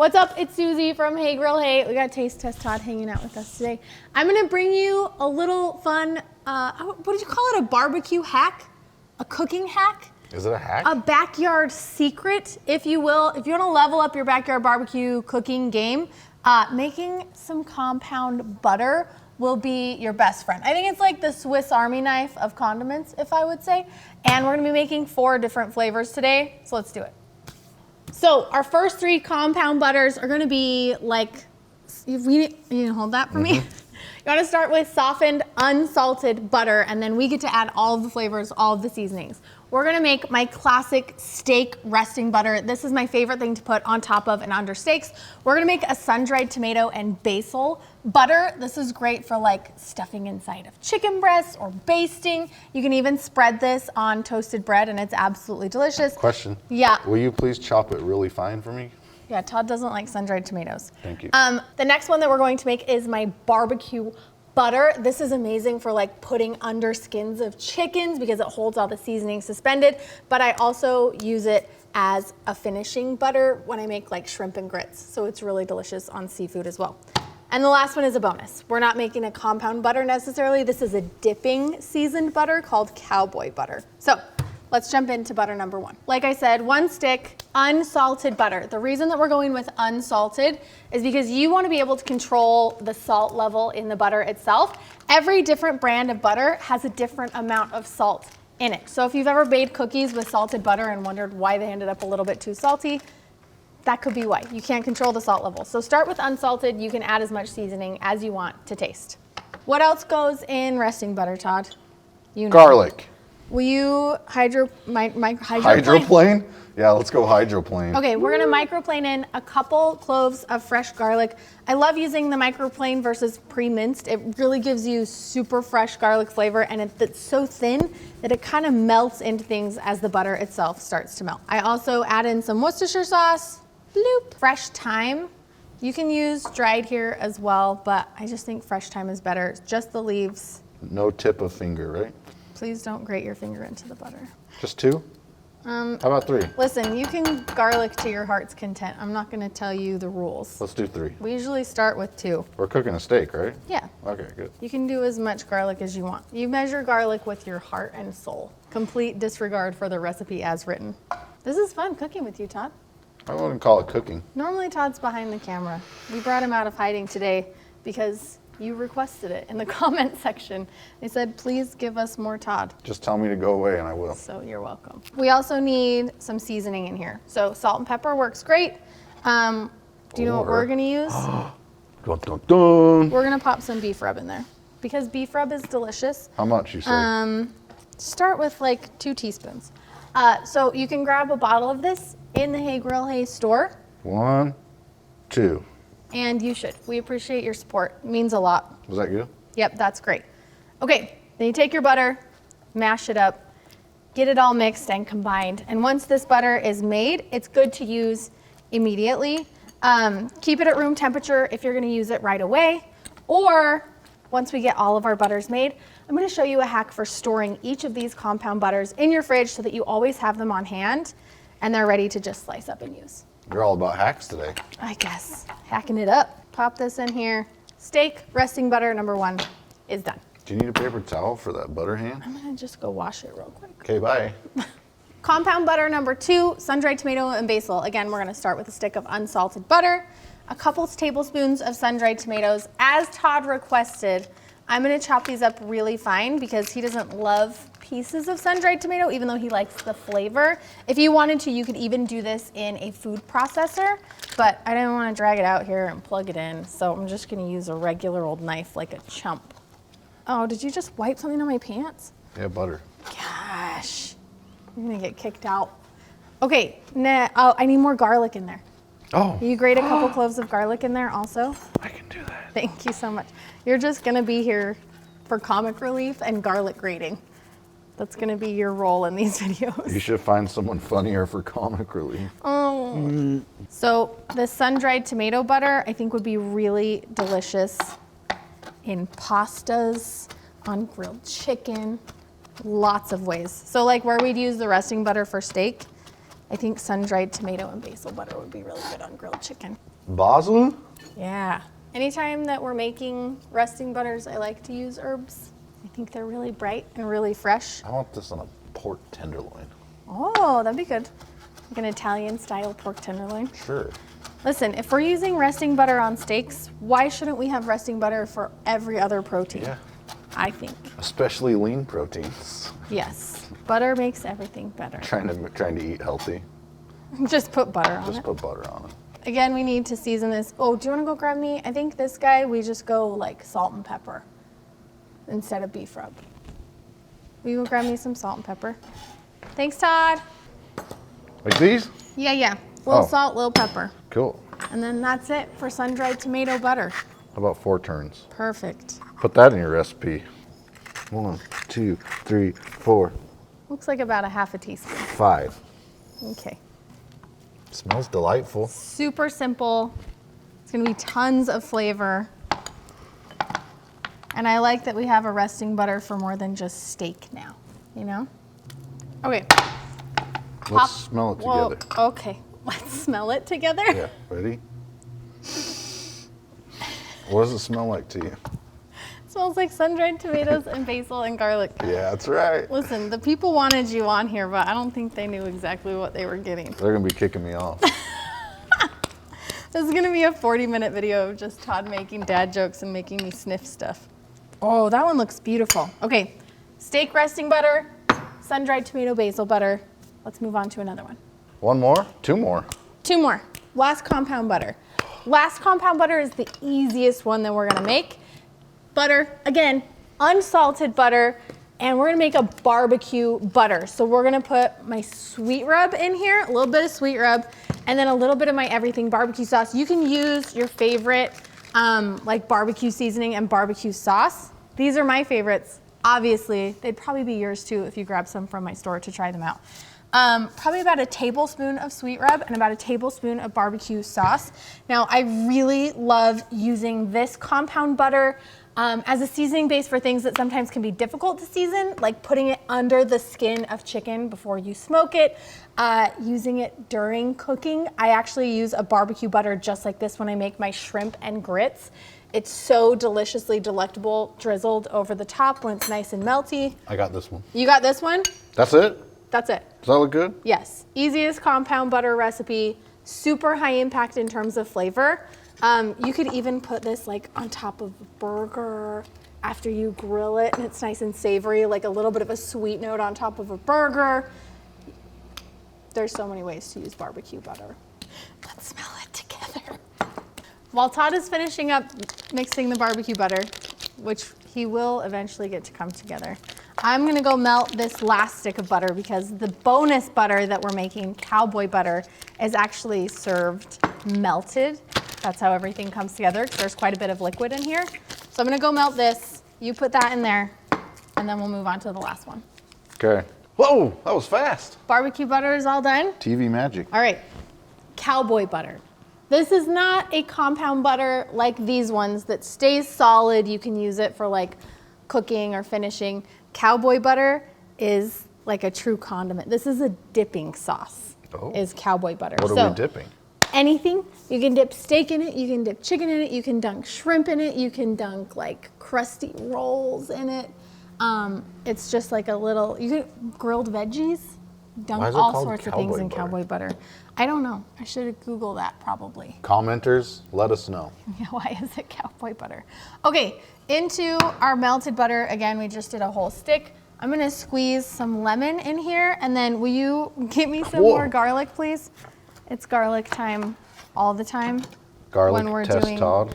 What's up? It's Susie from Hey Grill Hey. We got Taste Test Todd hanging out with us today. I'm gonna bring you a little fun, what did you call it? A barbecue hack? A cooking hack? Is it a hack? A backyard secret, if you will. If you wanna level up your backyard barbecue cooking game, making some compound butter will be your best friend. I think it's like the Swiss Army knife of condiments, if I would say. And we're gonna be making 4 different flavors today, so let's do it. So our first 3 compound butters are gonna be like, you can hold that for me? You wanna start with softened, unsalted butter, and then we get to add all of the flavors, all of the seasonings. We're gonna make my classic steak resting butter. This is my favorite thing to put on top of and under steaks. We're gonna make a sun-dried tomato and basil butter. This is great for like stuffing inside of chicken breasts or basting. You can even spread this on toasted bread and it's absolutely delicious. Question. Yeah. Will you please chop it really fine for me? Yeah, Todd doesn't like sun-dried tomatoes. Thank you. The next one that we're going to make is my barbecue butter. This is amazing for like putting under skins of chickens because it holds all the seasoning suspended, but I also use it as a finishing butter when I make like shrimp and grits. So it's really delicious on seafood as well. And the last one is a bonus. We're not making a compound butter necessarily. This is a dipping seasoned butter called cowboy butter. So let's jump into butter number 1. Like I said, 1 stick, unsalted butter. The reason that we're going with unsalted is because you want to be able to control the salt level in the butter itself. Every different brand of butter has a different amount of salt in it. So if you've ever made cookies with salted butter and wondered why they ended up a little bit too salty, that could be why. You can't control the salt level. So start with unsalted. You can add as much seasoning as you want to taste. What else goes in resting butter, Todd? You know. Garlic. Will you hydroplane? Hydroplane? Yeah, let's go hydroplane. Okay, we're gonna microplane in a couple cloves of fresh garlic. I love using the microplane versus pre-minced. It really gives you super fresh garlic flavor and it's so thin that it kind of melts into things as the butter itself starts to melt. I also add in some Worcestershire sauce, bloop. Fresh thyme. You can use dried here as well, but I just think fresh thyme is better. Just the leaves. No tip of finger, right? Please don't grate your finger into the butter. Just 2? How about 3? Listen, you can garlic to your heart's content. I'm not gonna tell you the rules. Let's do 3. We usually start with 2. We're cooking a steak, right? Yeah. Okay, good. You can do as much garlic as you want. You measure garlic with your heart and soul. Complete disregard for the recipe as written. This is fun cooking with you, Todd. I wouldn't call it cooking. Normally Todd's behind the camera. We brought him out of hiding today because you requested it in the comment section. They said, please give us more Todd. Just tell me to go away and I will. So you're welcome. We also need some seasoning in here. So salt and pepper works great. Do you know what we're gonna use? Dun, dun, dun. We're gonna pop some beef rub in there because beef rub is delicious. How much, you say? Start with like 2 teaspoons. So you can grab a bottle of this in the Hey Grill Hey store. 1, 2. And you should. We appreciate your support. It means a lot. Was that good? Yep, that's great. Okay, then you take your butter, mash it up, get it all mixed and combined. And once this butter is made, it's good to use immediately. Keep it at room temperature if you're gonna use it right away. Or once we get all of our butters made, I'm gonna show you a hack for storing each of these compound butters in your fridge so that you always have them on hand and they're ready to just slice up and use. You're all about hacks today. I guess. Hacking it up. Pop this in here. Steak resting butter number 1 is done. Do you need a paper towel for that butter hand? I'm gonna just go wash it real quick. Okay, bye. Compound butter number 2, sun-dried tomato and basil. Again, we're gonna start with a stick of unsalted butter, a couple tablespoons of sun-dried tomatoes. As Todd requested, I'm gonna chop these up really fine because he doesn't love pieces of sun-dried tomato, even though he likes the flavor. If you wanted to, you could even do this in a food processor, but I didn't want to drag it out here and plug it in, so I'm just gonna use a regular old knife like a chump. Oh, did you just wipe something on my pants? Yeah, butter. Gosh, I'm gonna get kicked out. Okay, I need more garlic in there. Oh. You grate a couple cloves of garlic in there also? I can do that. Thank you so much. You're just gonna be here for comic relief and garlic grating. That's gonna be your role in these videos. You should find someone funnier for comic relief. Oh. So the sun-dried tomato butter, I think would be really delicious in pastas, on grilled chicken, lots of ways. So like where we'd use the resting butter for steak, I think sun-dried tomato and basil butter would be really good on grilled chicken. Basil? Yeah. Anytime that we're making resting butters, I like to use herbs. I think they're really bright and really fresh. I want this on a pork tenderloin. Oh, that'd be good. Like an Italian-style pork tenderloin. Sure. Listen, if we're using resting butter on steaks, why shouldn't we have resting butter for every other protein? Yeah. I think. Especially lean proteins. Yes. Butter makes everything better. Trying to eat healthy. Just put butter on it. Just put butter on it. Again, we need to season this. Oh, do you want to go grab me? I think this guy, we just go like salt and pepper instead of beef rub. Will you go grab me some salt and pepper? Thanks, Todd. Like these? Yeah. Little Oh. salt, little pepper. Cool. And then that's it for sun-dried tomato butter. How about 4 turns? Perfect. Put that in your recipe. 1, 2, 3, 4, Looks like about a half a teaspoon. 5. Okay. Smells delightful. Super simple. It's gonna be tons of flavor. And I like that we have a resting butter for more than just steak now, you know? Okay. Let's smell it Whoa, together. okay, let's smell it together. Yeah, ready? What does it smell like to you? It smells like sun-dried tomatoes and basil and garlic. Yeah, that's right. Listen, the people wanted you on here, but I don't think they knew exactly what they were getting. They're gonna be kicking me off. This is gonna be a 40-minute video of just Todd making dad jokes and making me sniff stuff. Oh, that one looks beautiful. Okay, steak resting butter, sun-dried tomato basil butter. Let's move on to another one. 1 more? 2 more? 2 more. Last compound butter. Last compound butter is the easiest one that we're gonna make. Butter, again, unsalted butter, and we're gonna make a barbecue butter. So we're gonna put my sweet rub in here, a little bit of sweet rub, and then a little bit of my everything barbecue sauce. You can use your favorite like barbecue seasoning and barbecue sauce. These are my favorites. Obviously, they'd probably be yours too if you grab some from my store to try them out. Probably about a tablespoon of sweet rub and about a tablespoon of barbecue sauce. Now, I really love using this compound butter as a seasoning base for things that sometimes can be difficult to season, like putting it under the skin of chicken before you smoke it, using it during cooking. I actually use a barbecue butter just like this when I make my shrimp and grits. It's so deliciously delectable, drizzled over the top when it's nice and melty. I got this one. You got this one? That's it? That's it. Does that look good? Yes, easiest compound butter recipe, super high impact in terms of flavor. You could even put this like on top of a burger after you grill it and it's nice and savory, like a little bit of a sweet note on top of a burger. There's so many ways to use barbecue butter. Let's smell it together. While Todd is finishing up mixing the barbecue butter, which he will eventually get to come together, I'm gonna go melt this last stick of butter because the bonus butter that we're making, cowboy butter, is actually served melted. That's how everything comes together because there's quite a bit of liquid in here. So I'm gonna go melt this, you put that in there, and then we'll move on to the last one. Okay. Whoa, that was fast. Barbecue butter is all done. TV magic. All right, cowboy butter. This is not a compound butter like these ones that stays solid. You can use it for like cooking or finishing. Cowboy butter is like a true condiment. This is a dipping sauce, is cowboy butter. What are we dipping? Anything. You can dip steak in it, you can dip chicken in it, you can dunk shrimp in it, you can dunk like crusty rolls in it. It's just like a little, you can grilled veggies, dunk all sorts of things in cowboy butter. I don't know. I should have Googled that probably. Commenters, let us know. Yeah, why is it cowboy butter? Okay, into our melted butter. Again, we just did a whole stick. I'm gonna squeeze some lemon in here, and then will you give me some more garlic, please? It's garlic time all the time. Garlic when we're test doing, Todd.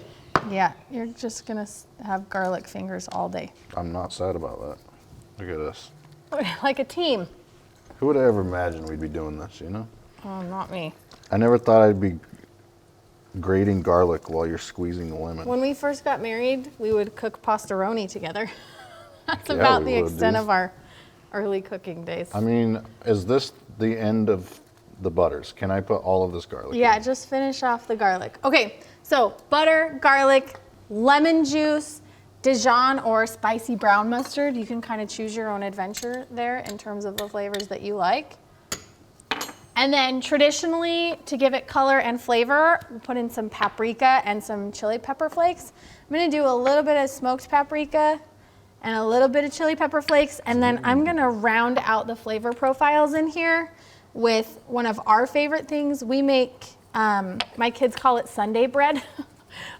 Yeah, you're just gonna have garlic fingers all day. I'm not sad about that. Look at us. Like a team. Who would have ever imagined we'd be doing this, you know? Oh, not me. I never thought I'd be grating garlic while you're squeezing the lemon. When we first got married, we would cook pastaroni together. That's Yeah, about we the would, extent dude. of our early cooking days. I mean, is this the end of the butters? Can I put all of this garlic Yeah, in? just finish off the garlic. Okay, so butter, garlic, lemon juice, Dijon or spicy brown mustard. You can kind of choose your own adventure there in terms of the flavors that you like. And then traditionally, to give it color and flavor, we'll put in some paprika and some chili pepper flakes. I'm gonna do a little bit of smoked paprika and a little bit of chili pepper flakes, and then I'm gonna round out the flavor profiles in here with one of our favorite things. We make, my kids call it Sunday bread.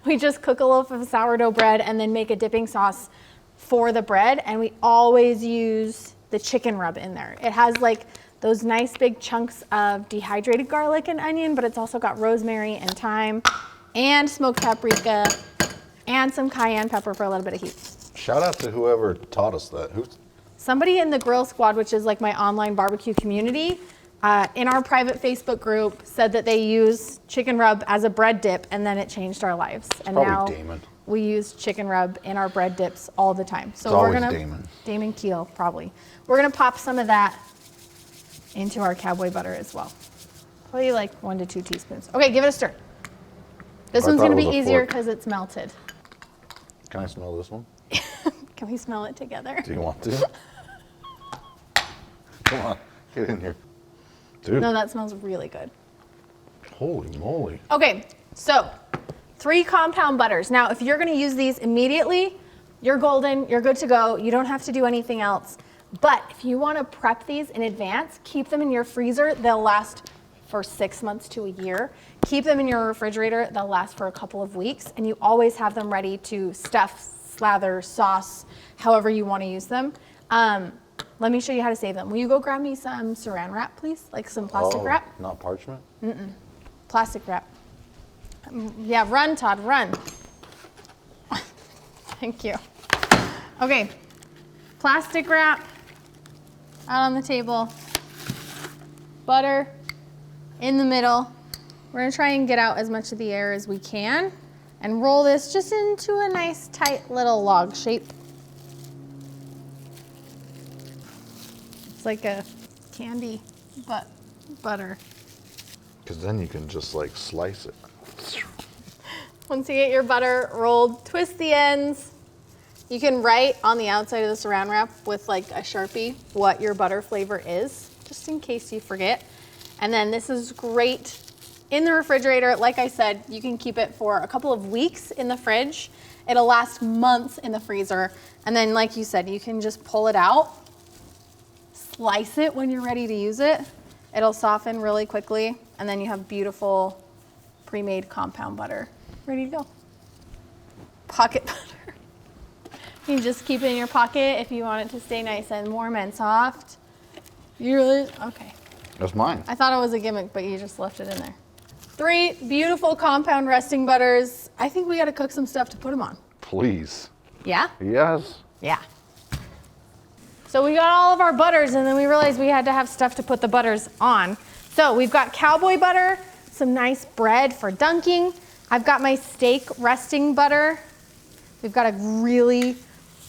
We just cook a loaf of sourdough bread and then make a dipping sauce for the bread, and we always use the chicken rub in there. It has like those nice big chunks of dehydrated garlic and onion, but it's also got rosemary and thyme and smoked paprika and some cayenne pepper for a little bit of heat. Shout out to whoever taught us that. Somebody in the Grill Squad, which is like my online barbecue community, in our private Facebook group said that they use chicken rub as a bread dip, and then it changed our lives. And now Damon. we use chicken rub in our bread dips all the time. So It's we're always gonna Damon Keel, probably. We're gonna pop some of that into our cowboy butter as well. Probably like 1 to 2 teaspoons. Okay, give it a stir. This one's gonna be easier because it's melted. Can I smell this one? Can we smell it together? Do you want to? Come on, get in here. Dude. No, that smells really good. Holy moly. Okay, so 3 compound butters. Now, if you're gonna use these immediately, you're golden, you're good to go. You don't have to do anything else. But if you wanna prep these in advance, keep them in your freezer. They'll last for 6 months to a year. Keep them in your refrigerator. They'll last for a couple of weeks. And you always have them ready to stuff, slather, sauce, however you wanna use them. Let me show you how to save them. Will you go grab me some saran wrap, please? Like some plastic wrap? Not parchment? Plastic wrap. Yeah, run, Todd, run. Thank you. Okay, plastic wrap out on the table. Butter in the middle. We're gonna try and get out as much of the air as we can and roll this just into a nice tight little log shape. It's like a candy butter. Because then you can just like slice it. Once you get your butter rolled, twist the ends. You can write on the outside of the saran wrap with like a Sharpie what your butter flavor is, just in case you forget. And then this is great in the refrigerator. Like I said, you can keep it for a couple of weeks in the fridge. It'll last months in the freezer. And then like you said, you can just pull it out, slice it when you're ready to use it. It'll soften really quickly. And then you have beautiful pre-made compound butter ready to go. Pocket butter. You can just keep it in your pocket if you want it to stay nice and warm and soft. You really, okay. That's mine. I thought it was a gimmick, but you just left it in there. 3 beautiful compound resting butters. I think we gotta cook some stuff to put them on. Please. Yeah? Yes. Yeah. So we got all of our butters, and then we realized we had to have stuff to put the butters on. So we've got cowboy butter, some nice bread for dunking. I've got my steak resting butter. We've got a really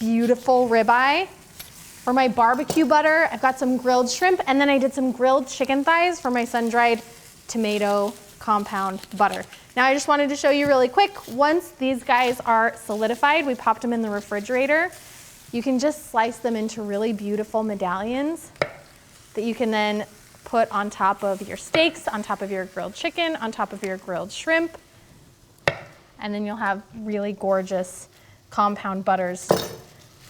beautiful ribeye. For my barbecue butter, I've got some grilled shrimp, and then I did some grilled chicken thighs for my sun-dried tomato compound butter. Now I just wanted to show you really quick, once these guys are solidified, we popped them in the refrigerator. You can just slice them into really beautiful medallions that you can then put on top of your steaks, on top of your grilled chicken, on top of your grilled shrimp. And then you'll have really gorgeous compound butters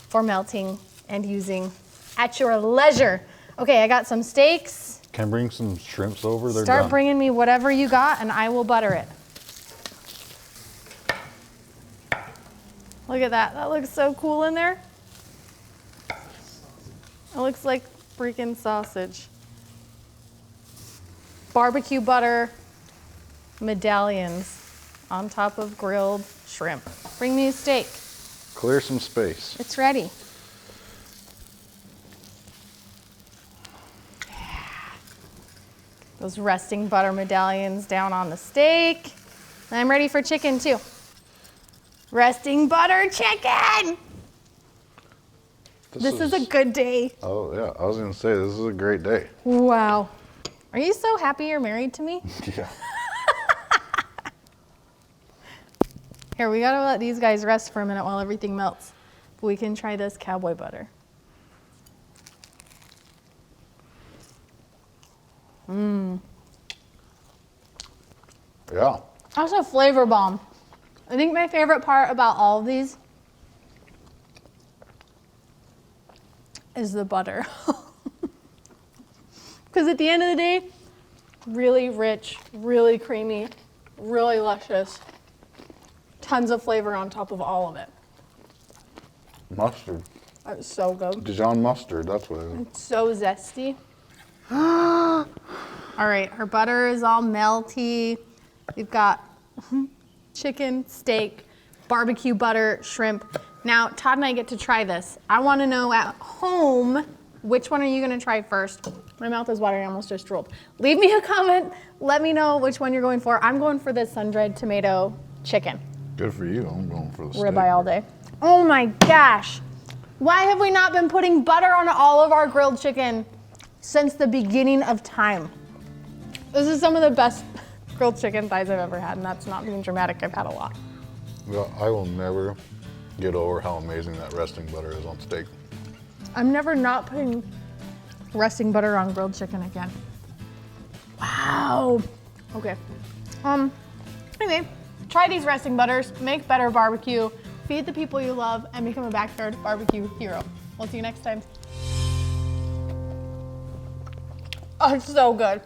for melting and using at your leisure. Okay, I got some steaks. Can I bring some shrimps over? They're Start done. bringing me whatever you got and I will butter it. Look at that, that looks so cool in there. It looks like freaking sausage. Barbecue butter medallions on top of grilled shrimp. Bring me a steak. Clear some space. It's ready. Those resting butter medallions down on the steak. And I'm ready for chicken too. Resting butter chicken! This is a good day. Oh yeah, I was gonna say this is a great day. Wow. Are you so happy you're married to me? Yeah. Here, we gotta let these guys rest for a minute while everything melts. We can try this cowboy butter. Yeah. That's a flavor bomb. I think my favorite part about all of these is the butter. Because at the end of the day, really rich, really creamy, really luscious. Tons of flavor on top of all of it. Mustard. That was so good. Dijon mustard, that's what it is. It's so zesty. All right, her butter is all melty. We've got chicken, steak, barbecue butter, shrimp. Now, Todd and I get to try this. I want to know at home, which one are you going to try first? My mouth is watering, I almost just drooled. Leave me a comment. Let me know which one you're going for. I'm going for the sun-dried tomato chicken. Good for you. I'm going for the steak. Ribeye all day. Oh my gosh. Why have we not been putting butter on all of our grilled chicken since the beginning of time? This is some of the best grilled chicken thighs I've ever had, and that's not being dramatic. I've had a lot. Well, I will never get over how amazing that resting butter is on steak. I'm never not putting resting butter on grilled chicken again. Wow. Okay. Anyway, try these resting butters, make better barbecue, feed the people you love, and become a backyard barbecue hero. We'll see you next time. Oh, it's so good.